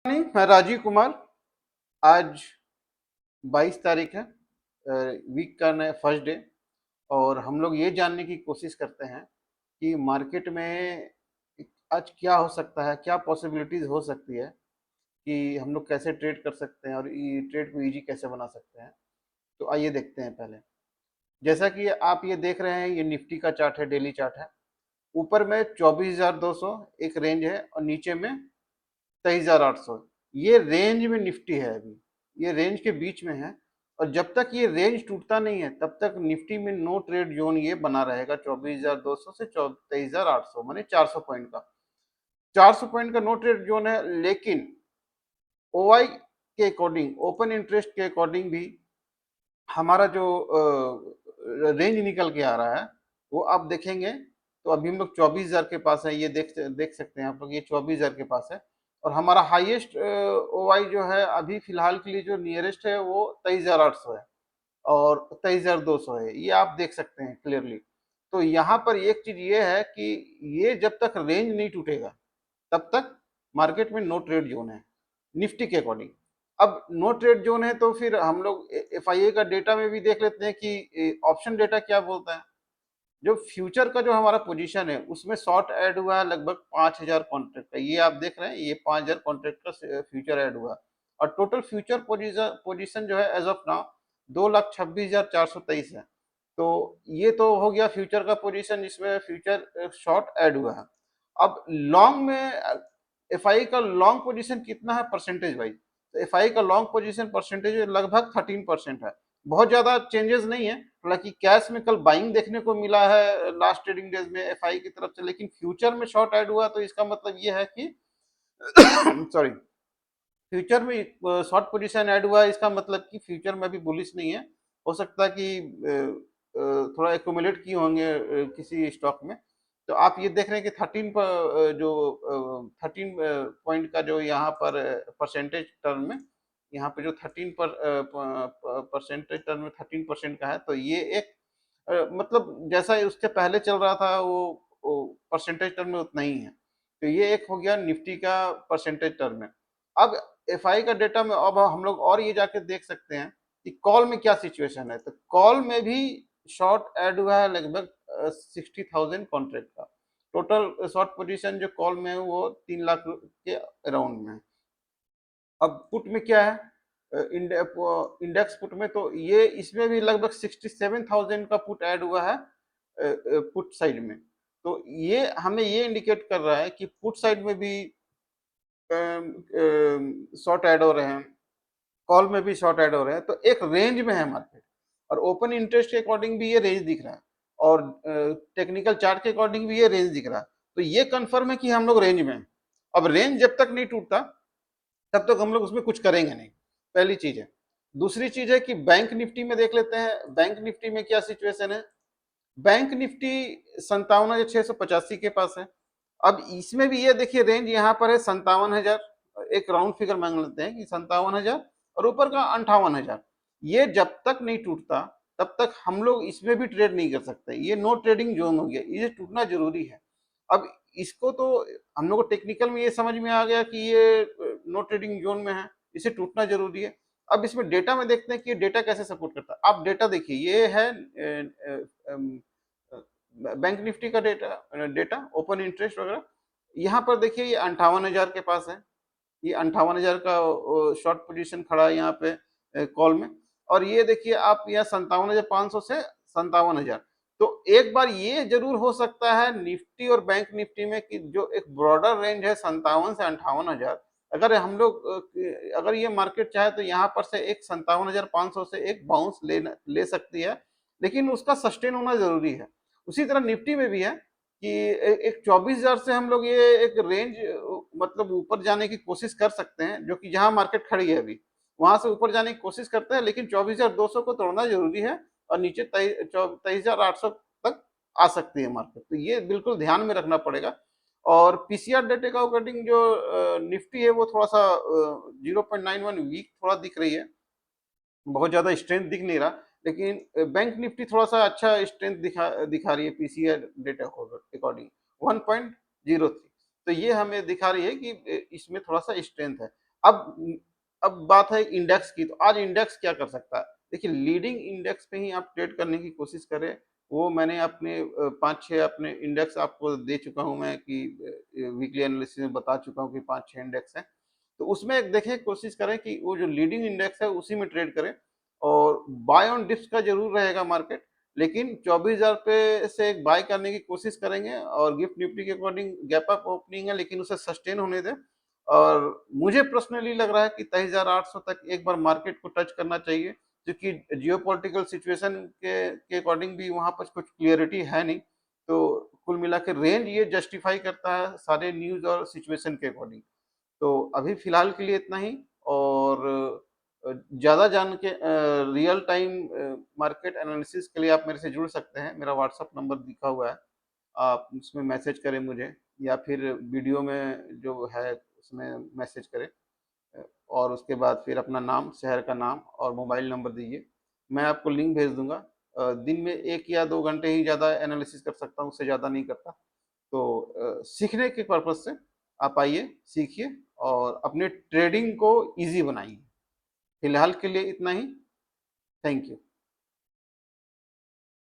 मैं राजीव कुमार। आज 22 तारीख है, वीक का फर्स्ट डे। और हम लोग ये जानने की कोशिश करते हैं कि मार्केट में आज क्या हो सकता है, क्या पॉसिबिलिटीज हो सकती है कि हम लोग कैसे ट्रेड कर सकते हैं और ट्रेड को इजी कैसे बना सकते हैं। तो आइए देखते हैं। पहले जैसा कि आप ये देख रहे हैं, ये निफ्टी का चार्ट है, डेली चार्ट है। ऊपर में 24,200 एक रेंज है और नीचे में 23,800। ये रेंज में निफ्टी है अभी, ये रेंज के बीच में है। और जब तक ये रेंज टूटता नहीं है तब तक निफ्टी में नो ट्रेड जोन ये बना रहेगा 24,200 से 23,800, माने 400 पॉइंट का। 400 पॉइंट का नो ट्रेड जोन है। लेकिन ओआई के अकॉर्डिंग, ओपन इंटरेस्ट के अकॉर्डिंग भी हमारा जो रेंज निकल के आ रहा है वो आप देखेंगे तो अभी हम लोग 24,000 के पास है। ये देख सकते हैं आप लोग, ये 24,000 के पास है। और हमारा हाईएस्ट ओआई जो है अभी फिलहाल के लिए जो नियरेस्ट है वो 23,800 है और 23,200 है। ये आप देख सकते हैं क्लियरली। तो यहाँ पर एक चीज ये है कि ये जब तक रेंज नहीं टूटेगा तब तक मार्केट में नो ट्रेड जोन है निफ्टी के अकॉर्डिंग। अब नो ट्रेड जोन है तो फिर हम लोग एफआईए का डेटा में भी देख लेते हैं कि ऑप्शन डेटा क्या बोलता है। जो फ्यूचर का जो हमारा पोजीशन है उसमें शॉर्ट ऐड हुआ है लगभग 5,000 कॉन्ट्रैक्ट का। ये आप देख रहे हैं, ये 5,000 कॉन्ट्रैक्ट का फ्यूचर ऐड हुआ। और टोटल फ्यूचर पोजीशन जो है एज ऑफ नाउ 2,26,423 है। तो ये तो हो गया फ्यूचर का पोजीशन जिसमें फ्यूचर शॉर्ट ऐड हुआ है। अब लॉन्ग में एफआई का लॉन्ग पोजीशन कितना है परसेंटेज वाइज, तो एफआई का लॉन्ग पोजीशन परसेंटेज लगभग 13% है। बहुत ज्यादा चेंजेस नहीं है। हालांकि कैश में कल बाइंग देखने को मिला है लास्ट ट्रेडिंग डेज में एफआई की तरफ से, लेकिन फ्यूचर में शॉर्ट ऐड हुआ तो इसका मतलब ये है कि सॉरी, फ्यूचर में शॉर्ट पोजीशन ऐड हुआ है, इसका मतलब कि फ्यूचर में भी बुलिश नहीं है। हो सकता है कि थोड़ा एक्यूमुलेट किए होंगे किसी स्टॉक में। तो आप ये देख रहे हैं कि 13 पर जो 13 पॉइंट का जो यहाँ पर परसेंटेज टर्म में, यहाँ पे जो 13 पर परसेंटेज टर्म में 13% का है। तो ये एक मतलब जैसा उसके पहले चल रहा था वो परसेंटेज टर्म में उतना ही है। तो ये एक हो गया निफ्टी का परसेंटेज टर्म में। अब एफआई का डेटा में अब हम लोग और ये जाके देख सकते हैं कि कॉल में क्या सिचुएशन है। तो कॉल में भी शॉर्ट ऐड हुआ है लगभग 60,000 कॉन्ट्रैक्ट का। टोटल शॉर्ट पोजीशन जो कॉल में है वो 3 लाख के अराउंड में है। अब पुट में क्या है, इंडेक्स पुट में तो ये इसमें भी लगभग 67,000 का पुट ऐड हुआ है पुट साइड में। तो ये हमें ये इंडिकेट कर रहा है कि पुट साइड में भी शॉर्ट ऐड हो रहे हैं, कॉल में भी शॉर्ट ऐड हो रहे हैं। तो एक रेंज में है मार्केट। और ओपन इंटरेस्ट के अकॉर्डिंग भी ये रेंज दिख रहा है और टेक्निकल चार्ट के अकॉर्डिंग भी ये रेंज दिख रहा है। तो ये कंफर्म है कि हम लोग रेंज में हैं। अब रेंज जब तक नहीं टूटता तब तक हम लोग उसमें कुछ करेंगे नहीं, पहली चीज है। दूसरी चीज है कि बैंक निफ्टी में देख लेते हैं, बैंक निफ्टी में क्या सिचुएशन है। बैंक निफ्टी 57,685 के पास है। अब इसमें भी ये देखिए रेंज यहाँ पर है 57,000, एक राउंड फिगर मांग लेते हैं कि 57,000 और ऊपर का 58,000। ये जब तक नहीं टूटता तब तक हम लोग इसमें भी ट्रेड नहीं कर सकते। ये नो ट्रेडिंग जोन हो गया, ये टूटना जरूरी है। अब इसको तो हम लोग को टेक्निकल में ये समझ में आ गया कि ये नो ट्रेडिंग जोन में है, इसे टूटना जरूरी है। अब इसमें डेटा में देखते हैं कि डेटा कैसे सपोर्ट करता है। आप डेटा देखिए, ये है बैंक निफ्टी का डेटा, ओपन इंटरेस्ट वगैरह। यहाँ पर देखिए ये 58,000 के पास है। ये 58,000 का शॉर्ट पोजीशन खड़ा है यहाँ पे कॉल में। और ये देखिए आप यहाँ 57,500 से 57,000। तो एक बार ये जरूर हो सकता है निफ्टी और बैंक निफ्टी में कि जो एक ब्रॉडर रेंज है 57 से 58,000, अगर हम लोग अगर ये मार्केट चाहे तो यहाँ पर से एक 57,500 से एक बाउंस ले सकती है। लेकिन उसका सस्टेन होना जरूरी है। उसी तरह निफ्टी में भी है कि एक 24,000 से हम लोग ये एक रेंज मतलब ऊपर जाने की कोशिश कर सकते हैं, जो कि जहां मार्केट खड़ी है अभी वहां से ऊपर जाने की कोशिश करते हैं। लेकिन 24,200 को तोड़ना जरूरी है और नीचे 23,800 तक आ सकती है मार्केट। तो ये बिल्कुल ध्यान में रखना पड़ेगा। और पीसीआर डेटे का अकॉर्डिंग जो निफ्टी है वो थोड़ा सा 0.91 वीक थोड़ा दिख रही है, बहुत ज्यादा स्ट्रेंथ दिख नहीं रहा। लेकिन बैंक निफ्टी थोड़ा सा अच्छा स्ट्रेंथ दिखा रही है पीसीआर डेटा अकॉर्डिंग 1.03। तो ये हमें दिखा रही है कि इसमें थोड़ा सा स्ट्रेंथ है। अब अब बात है इंडेक्स की, तो आज इंडेक्स क्या कर सकता है? देखिए लीडिंग इंडेक्स पे ही आप ट्रेड करने की कोशिश करें। वो मैंने अपने 5-6 अपने इंडेक्स आपको दे चुका हूँ मैं कि वीकली एनालिसिस में बता चुका हूँ कि 5-6 इंडेक्स हैं। तो उसमें देखिए कोशिश करें कि वो जो लीडिंग इंडेक्स है उसी में ट्रेड करें और बाय ऑन डिप्स का ज़रूर रहेगा मार्केट, लेकिन 24,000 पे से एक बाय करने की कोशिश करेंगे और गिफ्ट निफ्टी के अकॉर्डिंग गैप अप ओपनिंग है लेकिन उसे सस्टेन होने दें और मुझे पर्सनली लग रहा है कि 23,800 तक एक बार मार्केट को टच करना चाहिए क्योंकि जियोपॉलिटिकल सिचुएशन के अकॉर्डिंग भी वहाँ पर कुछ क्लियरिटी है नहीं। तो कुल मिला के रेंज ये जस्टिफाई करता है सारे न्यूज़ और सिचुएशन के अकॉर्डिंग। तो अभी फ़िलहाल के लिए इतना ही और ज़्यादा जान के रियल टाइम मार्केट एनालिसिस के लिए आप मेरे से जुड़ सकते हैं। मेरा व्हाट्सएप नंबर दिखा हुआ है। आप उसमें मैसेज करें मुझे या फिर वीडियो में जो है उसमें मैसेज करें और उसके बाद फिर अपना नाम, शहर का नाम और मोबाइल नंबर दीजिए। मैं आपको लिंक भेज दूँगा। दिन में 1 या 2 घंटे ही ज़्यादा एनालिसिस कर सकता हूँ, उससे ज़्यादा नहीं करता। तो सीखने के पर्पज़ से आप आइए, सीखिए और अपने ट्रेडिंग को ईज़ी बनाइए। फिलहाल के लिए इतना ही। Thank you.